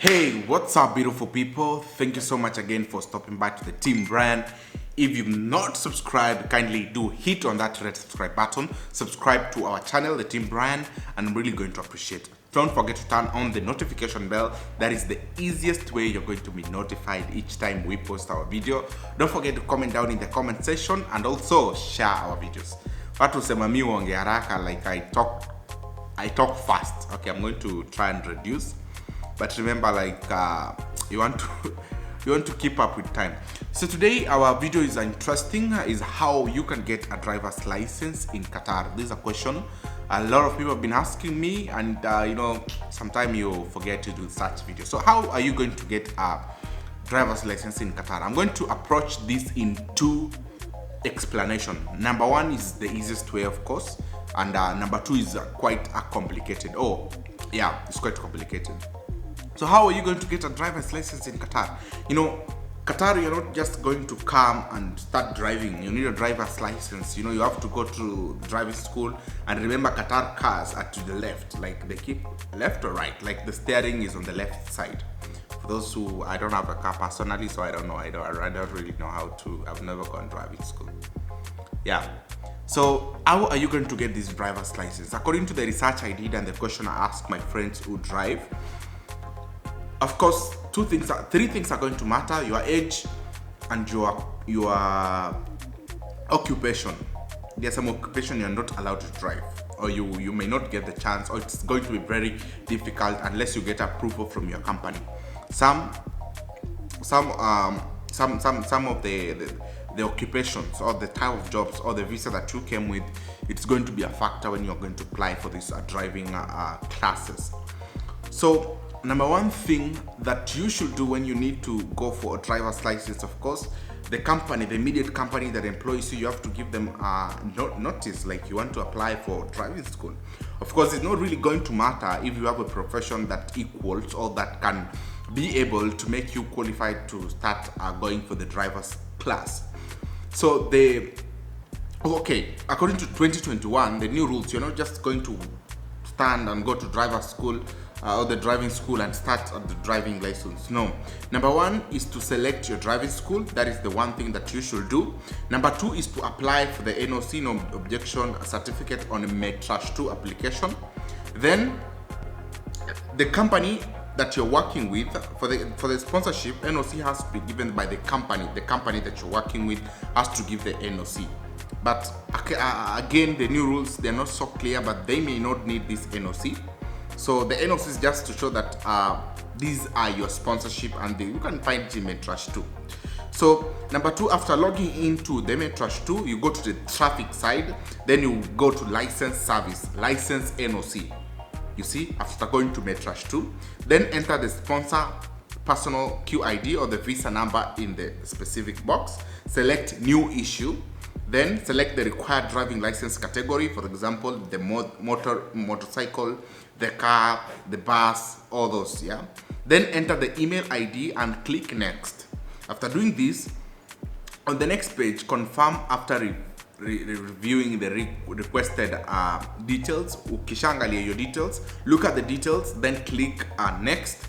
Hey, what's up, beautiful people? Thank you so much again for stopping by to the Team Brand. If you've not subscribed, kindly do hit on that red subscribe button. Subscribe to our channel, the Team Brand, and I'm really going to appreciate it. Don't forget to turn on the notification bell. That is the easiest way you're going to be notified each time we post our video. Don't forget to comment down in the comment section and also share our videos. Watu sema mi uongea haraka, like I talk fast. Okay, I'm going to try and reduce. But remember, like you want to keep up with time. So today our video is interesting, is how you can get a driver's license in Qatar. This is a question a lot of people have been asking me, and sometimes you forget to do such videos. So how are you going to get a driver's license in Qatar? I'm going to approach this in two explanations. Number one is the easiest way, of course, and number two is quite complicated. Oh yeah, it's quite complicated. So how are you going to get a driver's license in Qatar? Qatar, you're not just going to come and start driving. You need a driver's license. You have to go to driving school. And remember, Qatar cars are to the left. Like, they keep left or right. Like, the steering is on the left side. For those who, I don't have a car personally, so I don't know. I don't really know how to. I've never gone driving school. Yeah. So how are you going to get this driver's license? According to the research I did and the question I asked my friends who drive, of course, three things are going to matter: your age and your occupation. There's some occupation you're not allowed to drive, or you may not get the chance, or it's going to be very difficult unless you get approval from your company. Some of the occupations or the type of jobs or the visa that you came with, it's going to be a factor when you're going to apply for these driving classes. So number one thing that you should do when you need to go for a driver's license, of course, the immediate company that employs you have to give them a notice, like you want to apply for driving school. Of course, it's not really going to matter if you have a profession that equals or that can be able to make you qualified to start going for the driver's class. So according to 2021, the new rules, you're not just going to stand and go to driver's school or the driving school and start at the driving license. No. Number one is to select your driving school. That is the one thing that you should do. Number two is to apply for the NOC, no objection certificate on a Metrash 2 application. Then the company that you're working with for the sponsorship, NOC has to be given by the company. The company that you're working with has to give the NOC. But again, the new rules, they're not so clear, but they may not need this NOC. So the NOC is just to show that these are your sponsorship, and you can find it in Metrash 2. So number two, after logging into the Metrash 2, you go to the traffic side, then you go to license service, license NOC. You see, after going to Metrash 2, then enter the sponsor personal QID or the visa number in the specific box, select new issue, then select the required driving license category, for example, the motorcycle, the car, the bus, all those, yeah. Then enter the email ID and click next. After doing this, on the next page, confirm after reviewing the requested details. Ukishangalia your details, look at the details, then click next.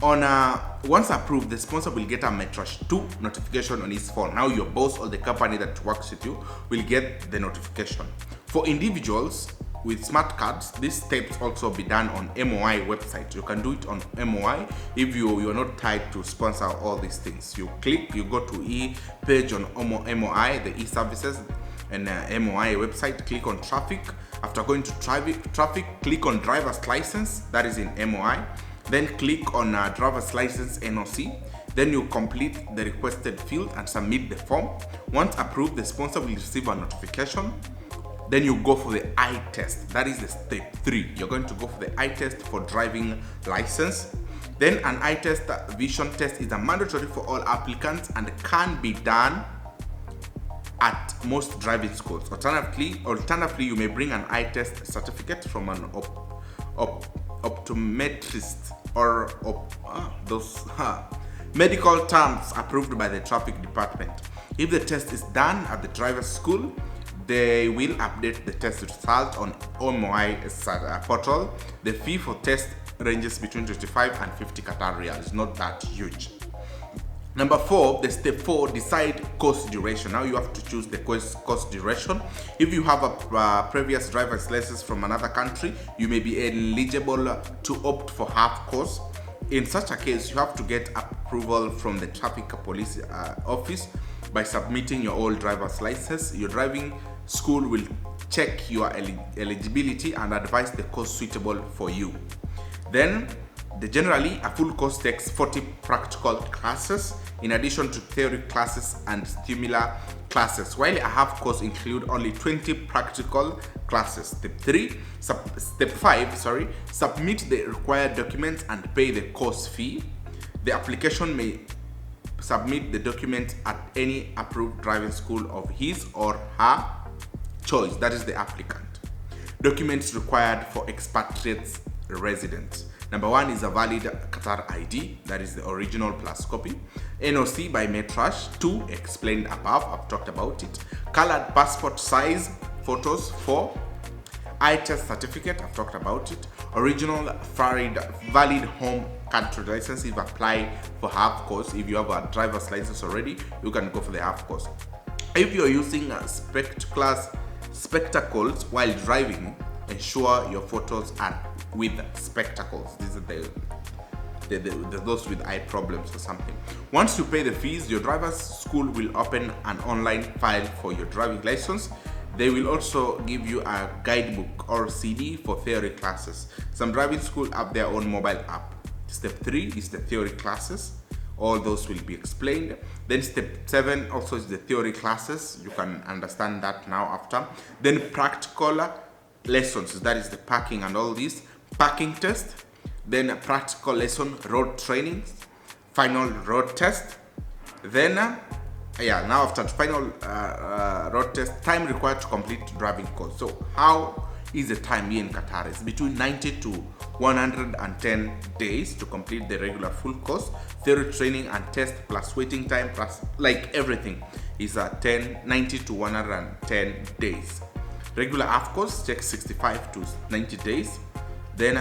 Once approved, the sponsor will get a Metrash 2 notification on his phone. Now your boss or the company that works with you will get the notification. For individuals with smart cards, these steps also be done on MOI website. You can do it on MOI if you're not tied to sponsor all these things. You go to e-page on MOI, the e-services, and MOI website, click on traffic. After going to traffic, click on driver's license, that is in MOI. Then click on driver's license NOC. Then you complete the requested field and submit the form. Once approved, the sponsor will receive a notification. Then you go for the eye test. That is the step 3. You're going to go for the eye test for driving license. Then an eye test, vision test, is a mandatory for all applicants and can be done at most driving schools. Alternatively, you may bring an eye test certificate from an optometrist or those medical terms approved by the traffic department. If the test is done at the driver's school, they will update the test result on MOI portal. The fee for test ranges between 25 and 50 Qatar Riyal. It's not that huge. Number 4, the step 4, decide course duration. Now you have to choose the course duration. If you have a previous driver's license from another country, you may be eligible to opt for half course. In such a case, you have to get approval from the traffic police office by submitting your old driver's license. Your driving school will check your eligibility and advise the course suitable for you. Then, generally, a full course takes 40 practical classes in addition to theory classes and similar classes, while a half course include only 20 practical classes. Step 5, submit the required documents and pay the course fee. The application may submit the documents at any approved driving school of his or her choice, that is the applicant. Documents required for expatriates residents. Number 1 is a valid Qatar ID, that is the original plus copy. NOC by Metrash. 2, explained above, I've talked about it. Colored passport size photos. 4, eye test certificate, I've talked about it. Original valid home country license if apply for half course. If you have a driver's license already, you can go for the half course. If you're using spectacles while driving, ensure your photos are with spectacles. These are those with eye problems or something. Once you pay the fees, your driver's school will open an online file for your driving license. They will also give you a guidebook or CD for theory classes. Some driving schools have their own mobile app. Step 3 is the theory classes. All those will be explained. Then step 7 also is the theory classes. You can understand that now after. Then practical lessons, that is the parking and all this. Parking test. Then a practical lesson, road training, final road test. Then now after final road test, time required to complete driving course. So how is the time here in Qatar? It's between 90 to 110 days to complete the regular full course. Theory training and test plus waiting time plus like everything is 90 to 110 days. Regular half course takes 65 to 90 days. Then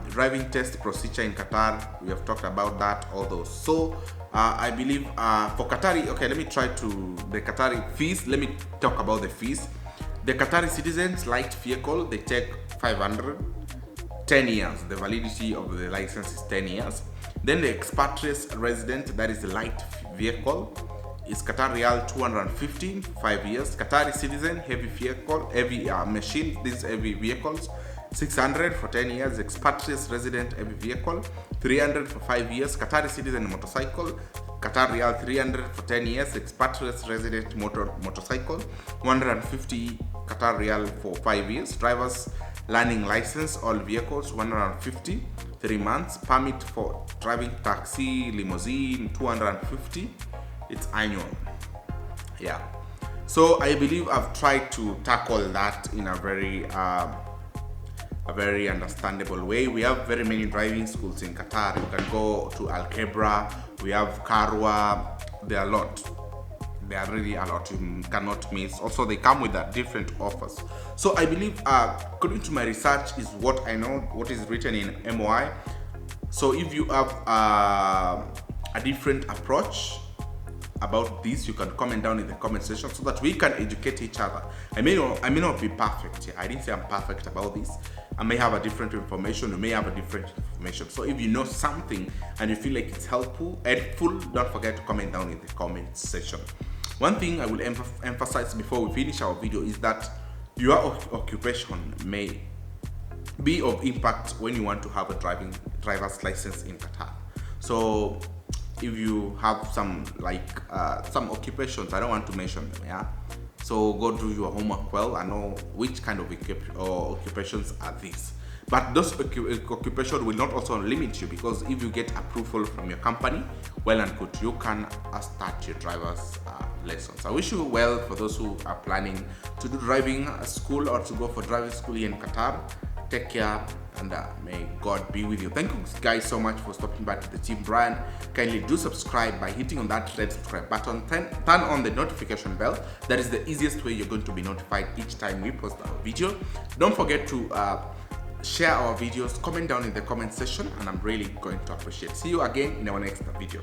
driving test procedure in Qatar, we have talked about that, all those. So I believe for Qatari, okay, let me try to the Qatari fees. Let me talk about the fees. The Qatari citizens light vehicle, they take 500, 10 years. The validity of the license is 10 years. Then the expatriate resident, that is the light vehicle, is Qatar Riyal 250, 5 years. Qatari citizen, heavy vehicle, heavy machine, these heavy vehicles, 600 for 10 years. Expatriate resident heavy vehicle, 300 for 5 years. Qatari citizen motorcycle, Qatar Riyal 300 for 10 years. Expatriate resident motorcycle, 150 Qatar Riyal for 5 years. Driver's learning license, all vehicles, 150, 3 months. Permit for driving taxi, limousine, 250. It's annual. Yeah. So I believe I've tried to tackle that in a very understandable way. We have very many driving schools in Qatar. You can go to Al Kebra, we have Karwa, there are a lot. There are really a lot, you cannot miss. Also, they come with different offers. So I believe, according to my research, is what I know, what is written in MOI. So if you have a different approach about this, you can comment down in the comment section so that we can educate each other. I may not be perfect. I didn't say I'm perfect about this. I may have a different information, you may have a different information. So if you know something and you feel like it's helpful, don't forget to comment down in the comment section. One thing I will emphasize before we finish our video is that your occupation may be of impact when you want to have a driver's license in Qatar. So if you have some some occupations, I don't want to mention them, yeah. So go do your homework well and know which kind of occupations are these. But those occupations will not also limit you, because if you get approval from your company, well and good, you can start your driver's lessons. I wish you well for those who are planning to do driving school or to go for driving school here in Qatar. Take care, and may God be with you. Thank you guys so much for stopping by to the Team Brian. Kindly do subscribe by hitting on that red subscribe button. Turn on the notification bell. That is the easiest way you're going to be notified each time we post our video. Don't forget to share our videos, comment down in the comment section, and I'm really going to appreciate. See you again in our next video.